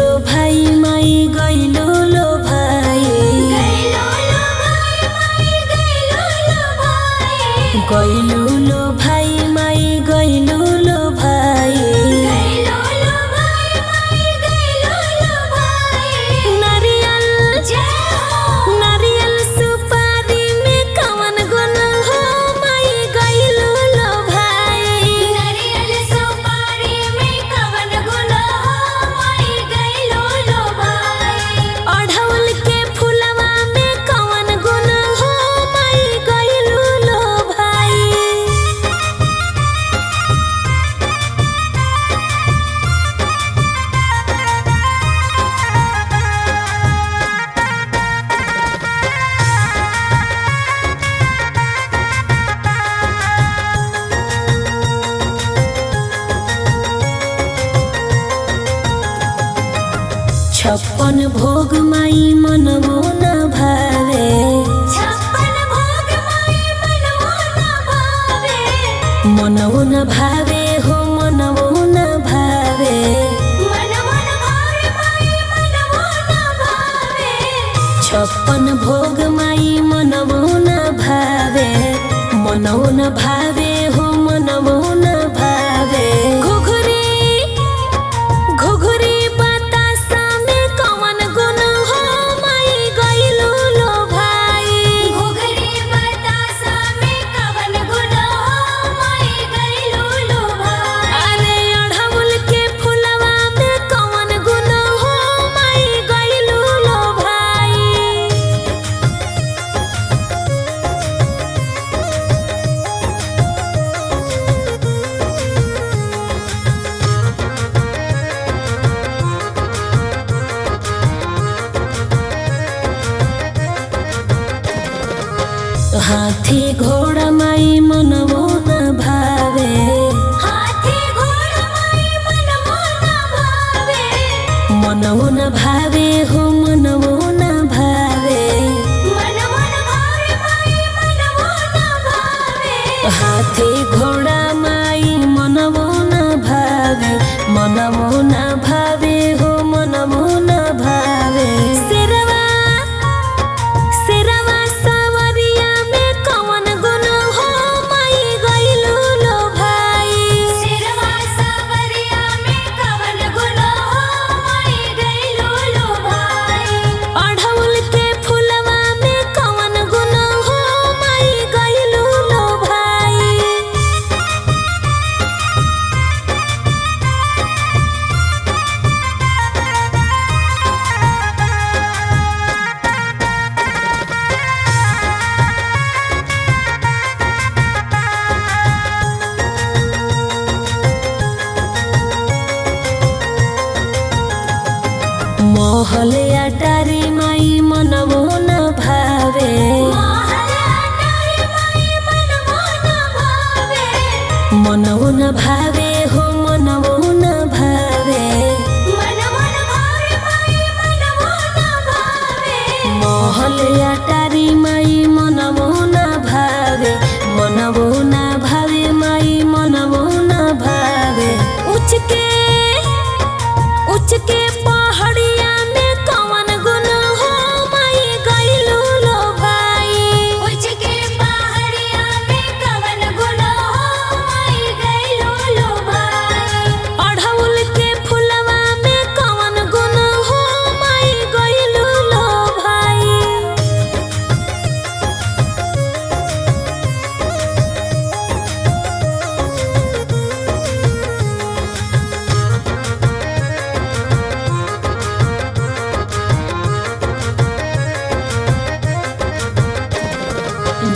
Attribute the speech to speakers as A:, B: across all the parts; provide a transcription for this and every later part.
A: लो भाई माई गइलो लो भाई गइलो लो भाई माई गइलो लो भाई नारियल सुपारी में कवन गुण हो माई गइलो लो भाई अढ़उल के फुलवा में कवन गुण हो माई गइलो लो भाई छप्पन भोग माई मनवो न भावे मनवो न भावे हो मनवो न भावे छप्पन भोग माई मनवो न भावे मनवो न भावे हो मनवो न भावे घुघुरी बतासा में कवन गुण हो माई गइलो लो भाई अरे अढ़उल के फुलवा में कवन गुण हो माई गइलो लो भाई हाथी घोड़ा माई मनवो न भावे मनवो न भावे हो मनवो न भावे हाथी घोड़ा माई मनवो न भावे मनवो न भावे हो मनवो न भावे सिरवा सवरिया में कवन गुण हो माई गइलो लो भाई अढ़उल के फुलवा में कवन गुण हो माई गइलो लो भाई महल अटारी माई मनवो न भावे मनवो न भावे हो मनवो न भावे महल अटारी माई मनवो न भावे मनवो न भावे माई मनवो न भावे उच के पहाड़िया में कवन गुण हो माई गइलो लो भाई अढ़उल के फुलवा में कवन गुण हो माई गइलो लो भाई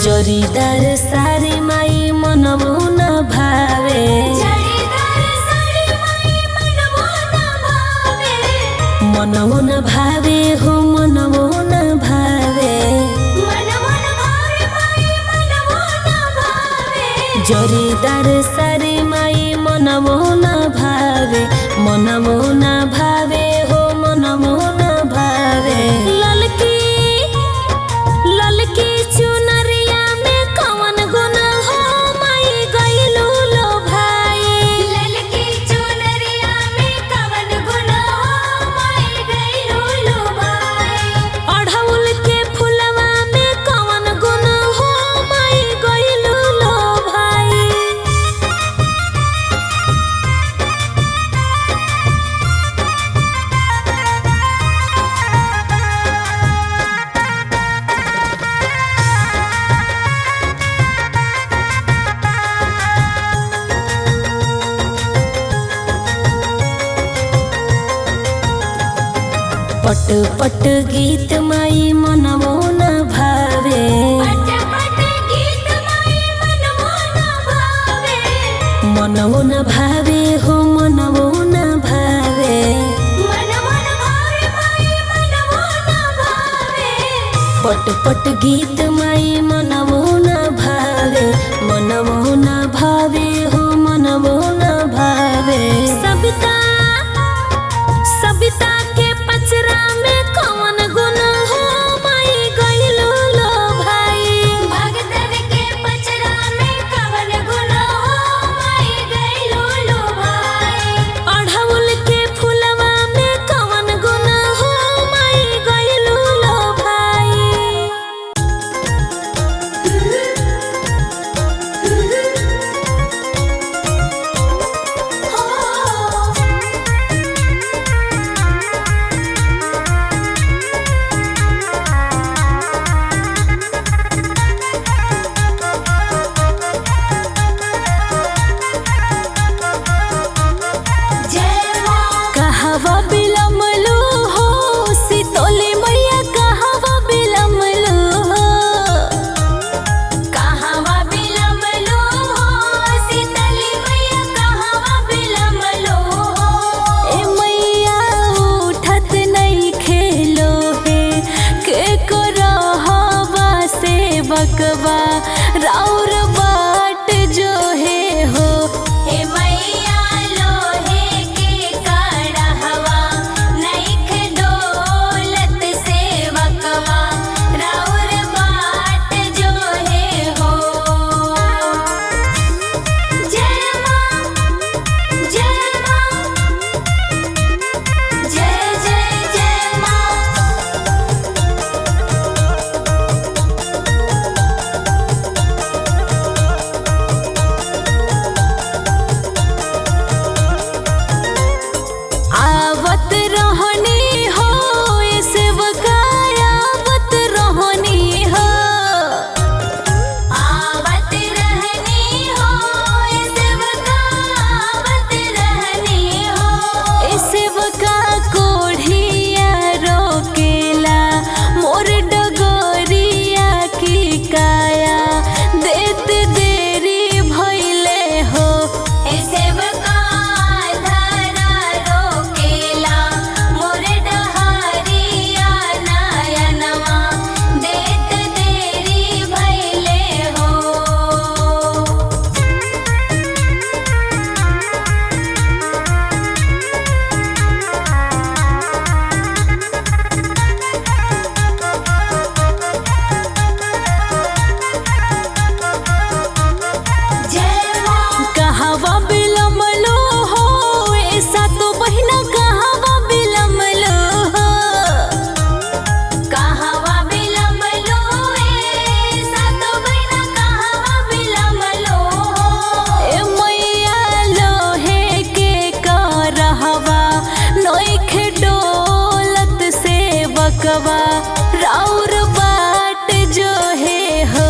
A: जरीदार सारी माई मनवो न भावे मनवो न भावे हो मनवो न भावे जरीदार सारी माई मनवो न भावे मनवो न भावे हो मनवो न भावे ललकी चुनरिया में कवन गुण हो माई गइलो लो भाई
B: ललकी चुनरिया में कवन गुण हो माई
A: पट पट गीत माई मनमो न भावे, मनमो न भावे हो मनमो न भावे, पट पट गीत माई मनमो न भावे, मनमो न भावे हो मनमो न भावे। सबिता सबिता के पचरा में कौन गुण हो माई गइलू लो भाई,
B: भगतन के पचरा में कवन गुण हो माई गइलू लो भाई,
A: अढ़उल के फुलवा में कौन गुण हो माई गइलू लो भाई।
B: जय माँ
A: कहवा बिलमलू हो सितोली मैया, कहवा बिलमलू हो,
B: कहवा बिलमलो हो सीतली मैया, कहवा बिलमलो हो,
A: ए मैया उठत नहीं खेलो है के करो हवा से बकवा राउर बाट जो है हो,
B: हे मैया लोहे के कड़हवा नइख डोलत सेवकवा राउर बाट जो है हो। जय माँ जय माँ जय जय जय माँ।
A: आवत रहनी हो ए सेवकाया, आवत रहनी हो,
B: आवत रहनी हो ए सेवका, आवत रहनी हो,
A: ए सेवका कोढ़िया रोकेला मोर डगोरिया की काया, देत देरी भइले हो,
B: ए सेवका धरा रोकेला मोर डहरिया नयनवा, देत देरी भइले हो। जय माँ
A: कहवा बिलमलो हो ऐसा तो बहिना, कहवा बिलमलो हो,
B: कहवा बिलमलो ए सातो बहिना, कहवा बिलमलो हो,
A: ए मैया लोहे के करहवा नइख डोलत से बकवा राउर बाट जो है हो,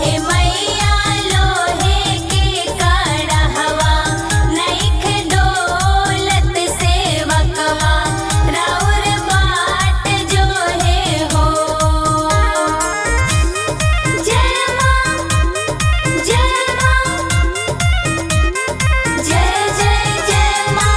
B: हे मैया लोहे के कड़हवा नइख डोलत सेवकवा राउर बाट जो है हो। जय माँ जय माँ जय जय जय माँ।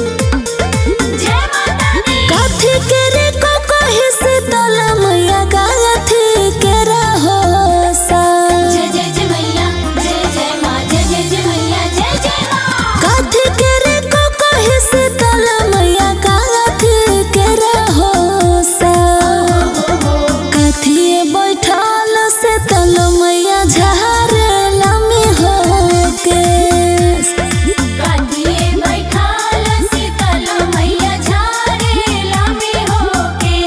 B: जय माता दी।
A: काथी के रे को कहे शीतल मैया गाथी के रहो सा।
B: जय जय जय मैया जय जय माँ जय जय जय मैया जय जय माँ।
A: काथी के रे को कहे शीतल मैया गाथी के रहो सा। काथी बैठल शीतल मैया झारे लमी हो के।
B: काठिए बैठाल शीतल मैया झारे लामी होके।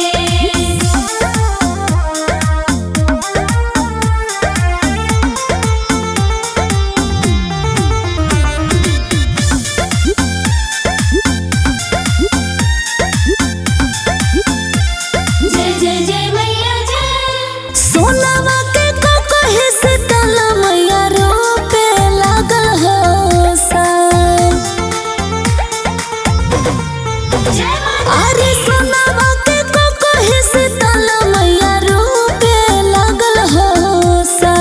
B: जय जय जय मैया जय।
A: सोनावा के को कहे शीतल मैया रोपे लागल हो सा।
B: जय माता
A: अरे सोनावा के को कहे शीतल मैया रोपे लागल हो सा।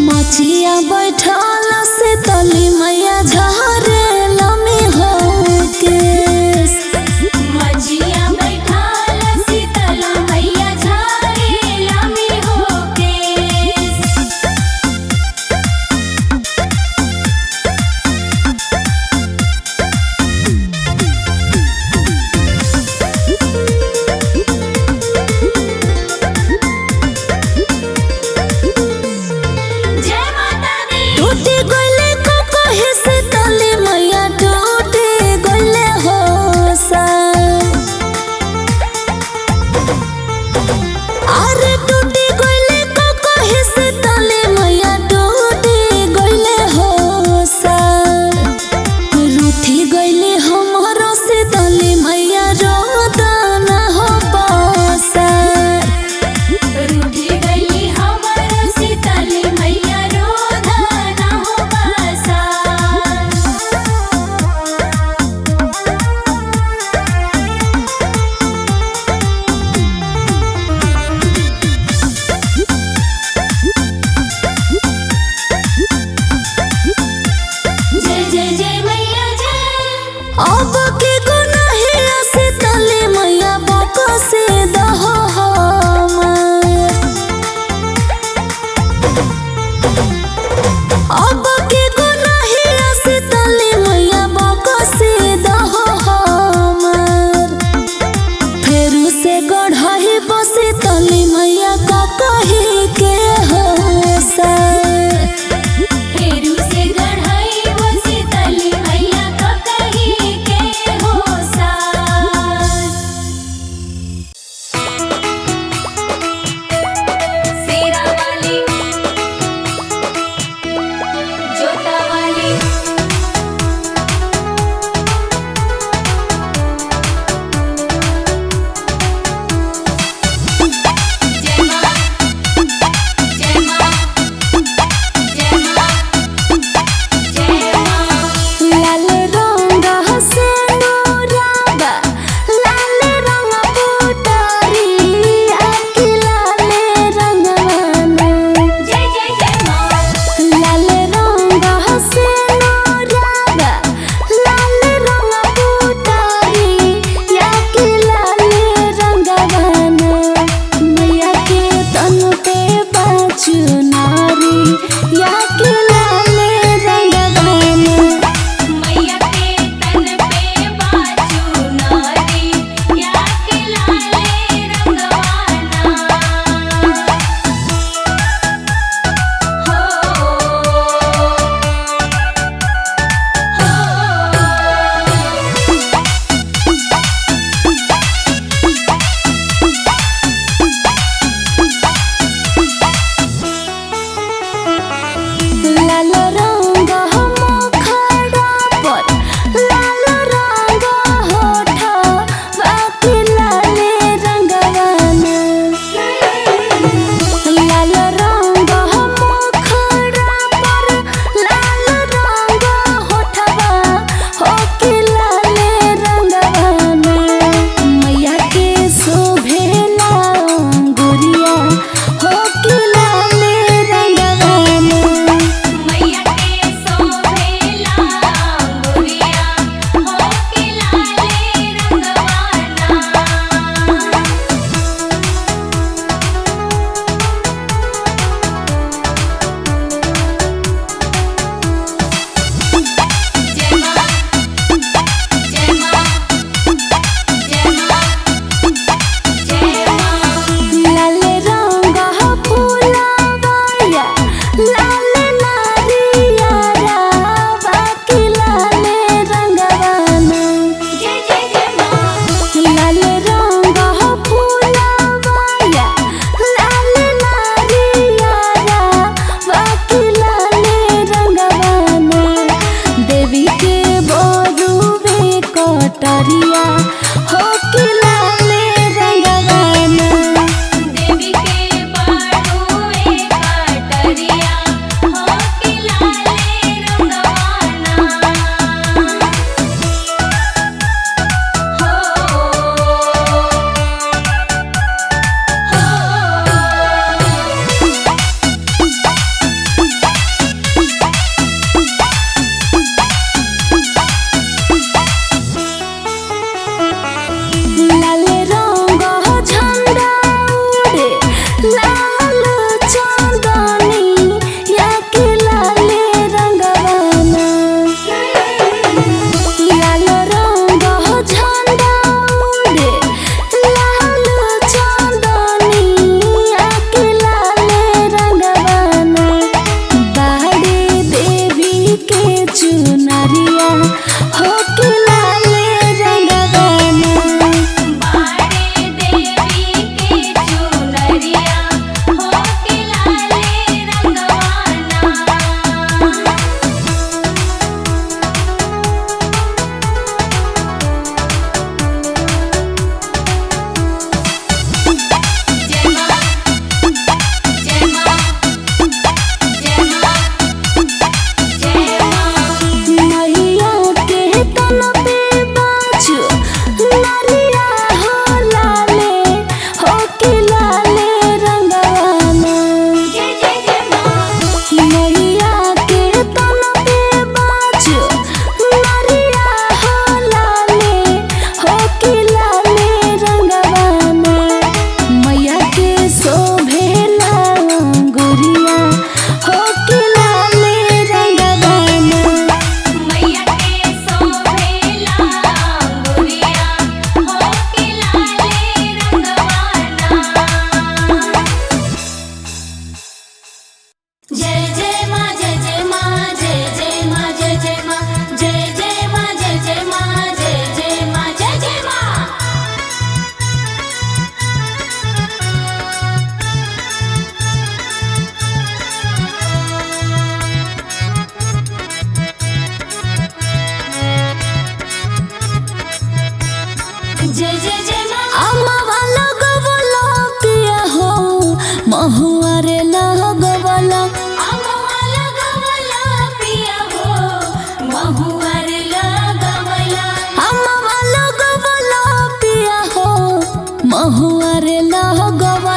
A: मछिया बैठल शीतली मैया झारे लमी हो के।
B: मझिया बैठाल शीतल मैया झारे लामी होके। जय माता दी।
A: टूटी गइले को कहे शीतली मैया टूटी गइले हो सा। अरे टूटी गइले को कहे शीतली मैया टूटी गइले हो सा। रूठी गइले हमरो शीतली मैया रोदन हो पासा।
B: रूठी गई हमर शीतली मैया रोधना हो बसार।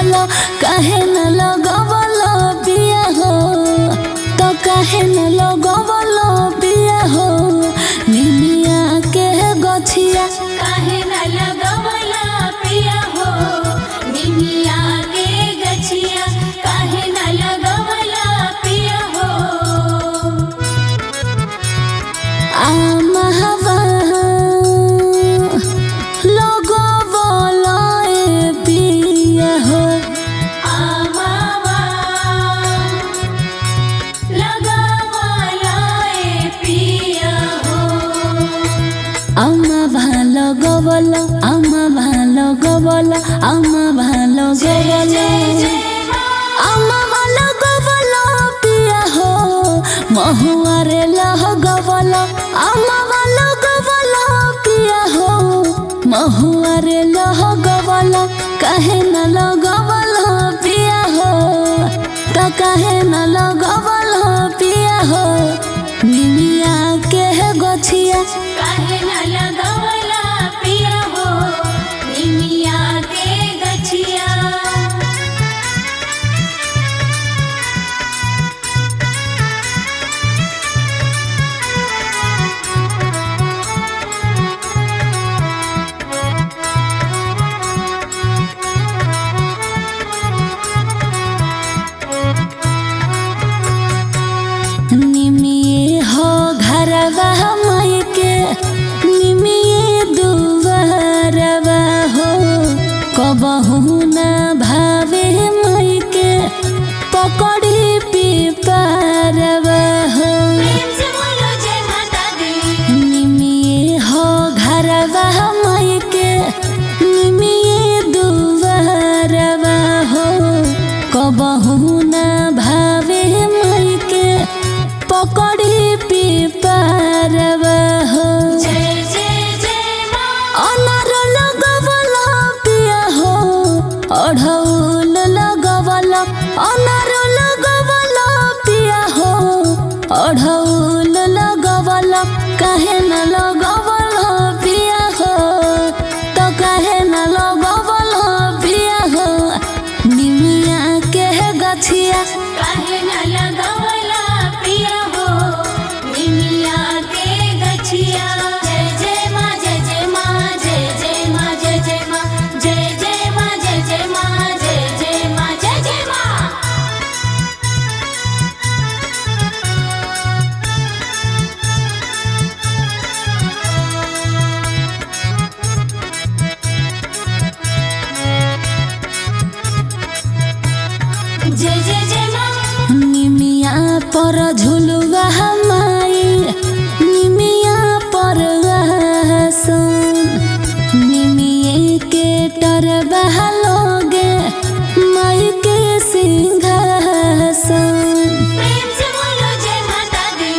A: लगवला काहे न लगवला पिया हो तो काहे न लगवला पिया हो निमिया के गछिया
B: काहे न लगवला पिया हो निमिया के गछिया काहे न लगवला पिया हो
A: आमहवा लगवला ए पिया हो
B: आमावा लगवला ए पिया हो
A: आमा भालो गवला आमा भालो गवला आमा भालो गवला आमा भालो गवला पिया हो महुआरे लह गवला आमा भालो गवला पिया हो महुआरे लह गवला काहे न लगवला पिया हो त काहे न लगवला पिया हो निमिया के गछिया
B: काहे न लगवला पिया हो निमिया के गछिया
A: निमिये हो घरवा मायके निमिये दुआरवा हो कबहू ना भावे मायके पकड़ी पिपारवा हो
B: प्रेम से बोलो जय माता दी
A: निमिये हो घरवा मायके निमिये दुआरवा हो कबहू ना भावे मायके पकड़ी पिपारवा हो
B: जय जय जय माँ
A: अनार लगवला पिया हो अढ़ौल लगवला अनार लगवला पिया हो अढ़ौल लगवला काहे न लगवला पिया हो तो काहे न लगवला पिया हो निमिया के गछिया
B: काहे न लगवला पिया हो निमिया के गछिया जय जय माँ जय जय माँ जय जय माँ जय जय माँ जय जय माँ जय जय माँ जय जय माँ जय जय माँ जय जय जय माँ
A: निमिया पर झुलुआ माई निमिया पर आसन निमिये के टरबा लोगे माई के सिंहासन
B: प्रेम से बोलो जय माता दी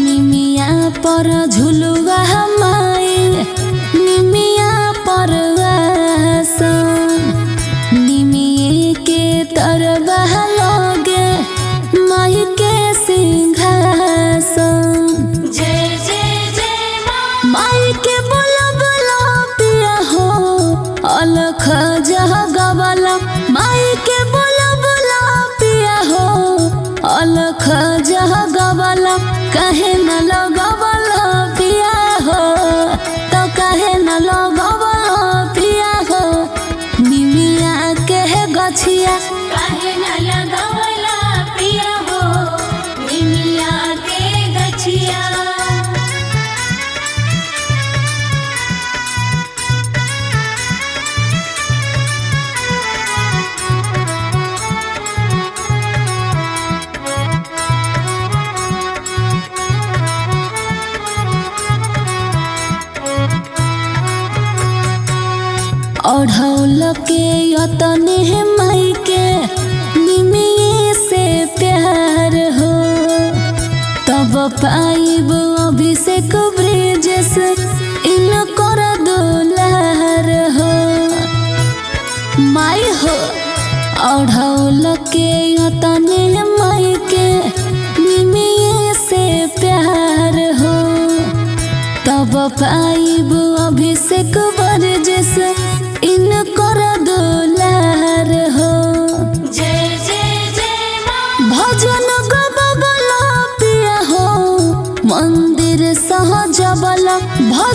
A: निमिया पर झुलुआ माई निमिया पर आसन निमिये के तरबा लोगे माई के सिंहासन
B: जय जय जय माँ
A: माई के बोलबला पिया हो अलख जगवला माई के बोलबला पिया हो अलख जगवला काहे न लगवला पिया हो तो काहे न लगवला पिया हो निमिया के गछिया
B: काहे न लगवला पिया हो निमिया के गछिया
A: ओढ़ौल के यतने माई के निमिये से प्यार हो तब पाइब अभिषेक ब्रिजेश इन कर दुलार हो माई हो ओढ़ौल के यतने माई के निमिये से प्यार हो तब पाइब अभिषेक ब्रिजेश इन कर दुलार हो।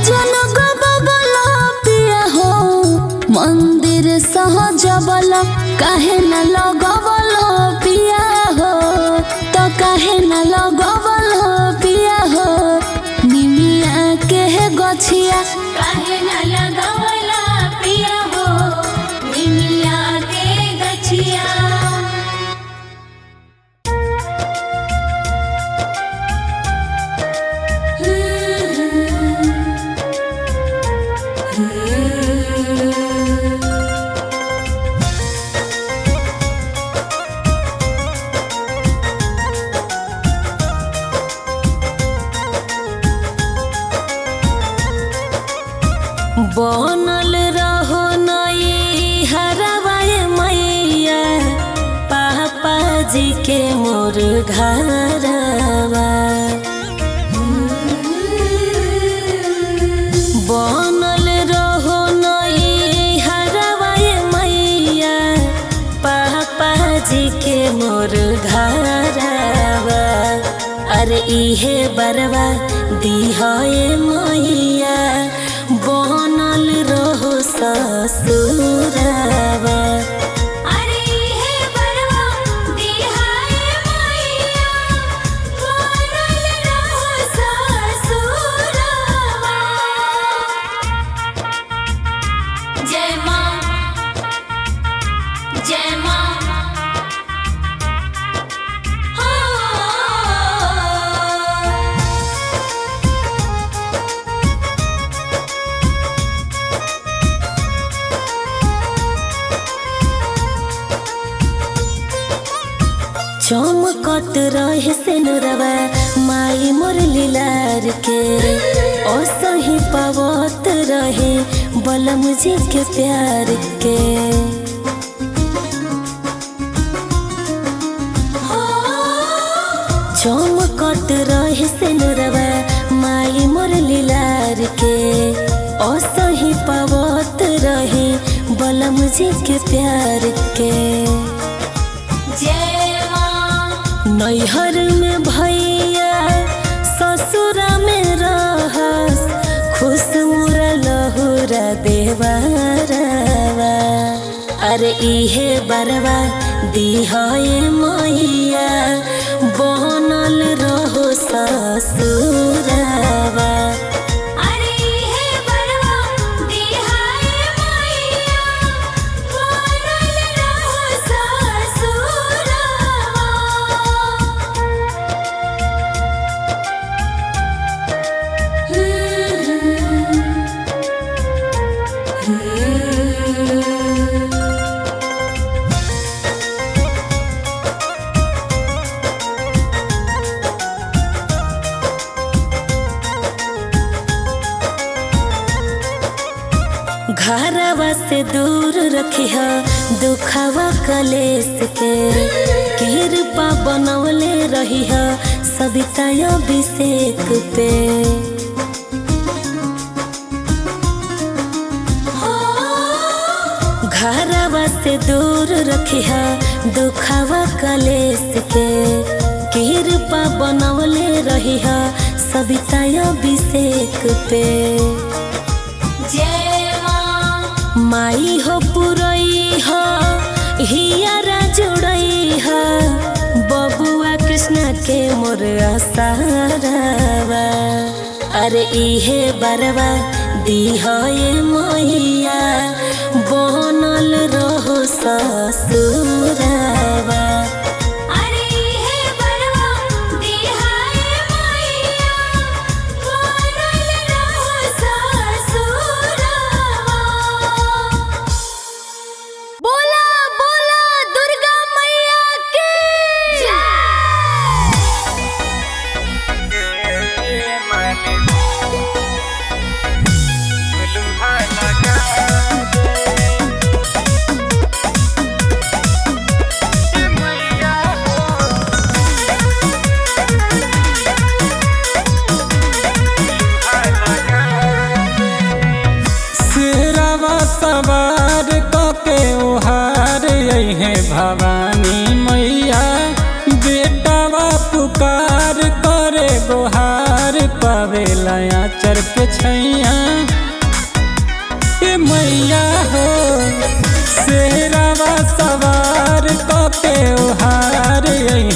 A: भजन गबला पिया हो मंदिर सहजबला काहे न लगबला पिया हो तो काहे न लगबला पिया हो निमिया के गछिया
B: काहे न लगवला पिया हो निमिया के गछिया।
A: बनल रहो नई हरवाए मैया पापा जी के मोर घरवा बनल रहो नई हरवाए मैया पापा जी के मोर घरवा अरे इहे बरवा दिहाए मैया बनल रहो ससुरवा
B: अरे हे बरवा दिहाए मैया बनल रहो ससुरवा। जय माँ जय माँ हो।
A: चमकत रहे सिनुरवा माई मोर लीलार के असही पावत रहे बलम जी के प्यार के चमकत रहे सिनुरवा माई मोर लीलार के असही पावत रहे बलम जी के प्यार के नैहर में भैया ससुरा में रहस खुश मुरा लहुरा देवरवा अरे इहे बरवा दिहाए मैया बनल रहो ससुरवा।
B: अरे हे बरवा दिहाए मैया बनल रहो ससुरवा।
A: घरवा से दूर रखिह दुखवा कलेस के कृपा बनवले रहिह सविता अभिषेक पे घरवा से दूर रखिह दुखवा कलेस के कृपा बनवले रहिह सविता अभिषेक पे माई हो पुरई हो हियारा जुड़ई हो बबुआ कृष्ण के मोर आसारवा अरे इहे बरवा दिहाए मैया बनल रहो ससुरवा।
C: भवानी मैया बेटावा पुकार करे गोहार पावेला आचर के छैया। मैया हो शेरावा सवार कके ओहार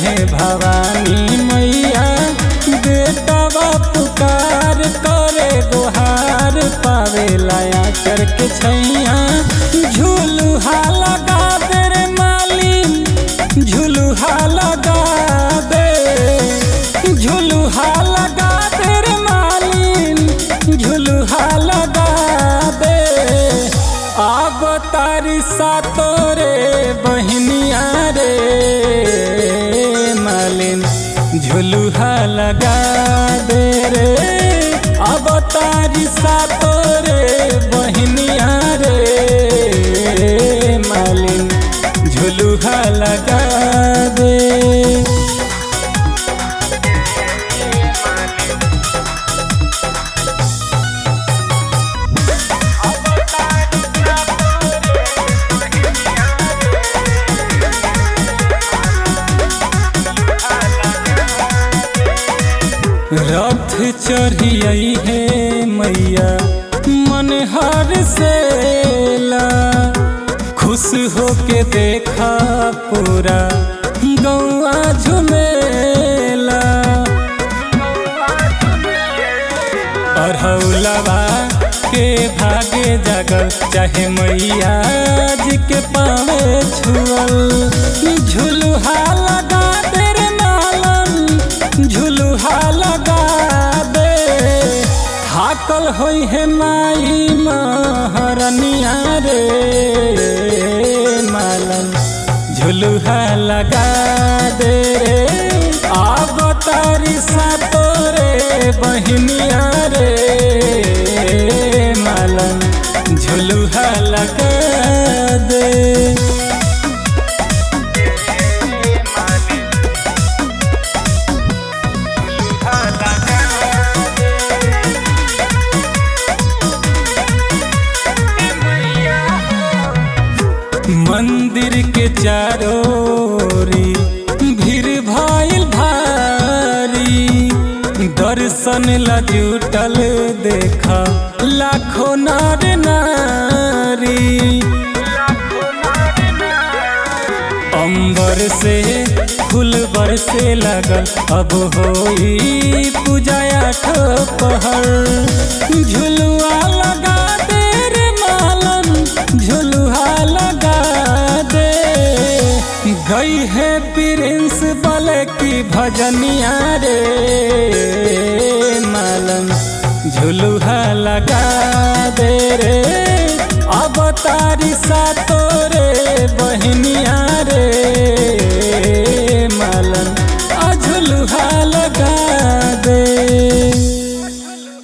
C: है भवानी मैया। बेटावा पुकार करे गोहार पावेला आचर के छैया। झूलुहा लगा दे रे मालिन, झूलुहा लगा दे, झूलुहा लगा दे रे मालिन, झूलुहा लगा दे। अब तारी सातोरे बहनिया रे मालिन, झूलुहा लगा दे रे। अब तारी सातोरे बहनिया रे मालिन, झूलुहा लगा दे। रथ चढ़ियई है मैया मन हर सेला। खुश होके देखा पूरा गौआ झुमेला। अरहौलवा के भागे जागल चाहे मैया जी के पावे छुअल। झुलुहा लगा दे रे मालन, झुलुहा लगा दे। थाकल होई है माई महरनिया रे मालन, झुलुहा लगा दे रे। अब तारी सातोरे बहनिया रे मालन, झुलुहा लगा दे। मंदिर के चारोरी भीड़ भइल भारी। दर्शन ला जुटल देखा लाखों नर नारी। अंबर से फूल बरसे लगल अब होई पूजा आठो पहर। झुलुआ लगा दे रे मालन, झुलुआ लगा दे। गई है प्रिंस बल की भजनिया रे मालन, झुलुहा लगा दे रे। अब तारी सातोरे बहनिया रे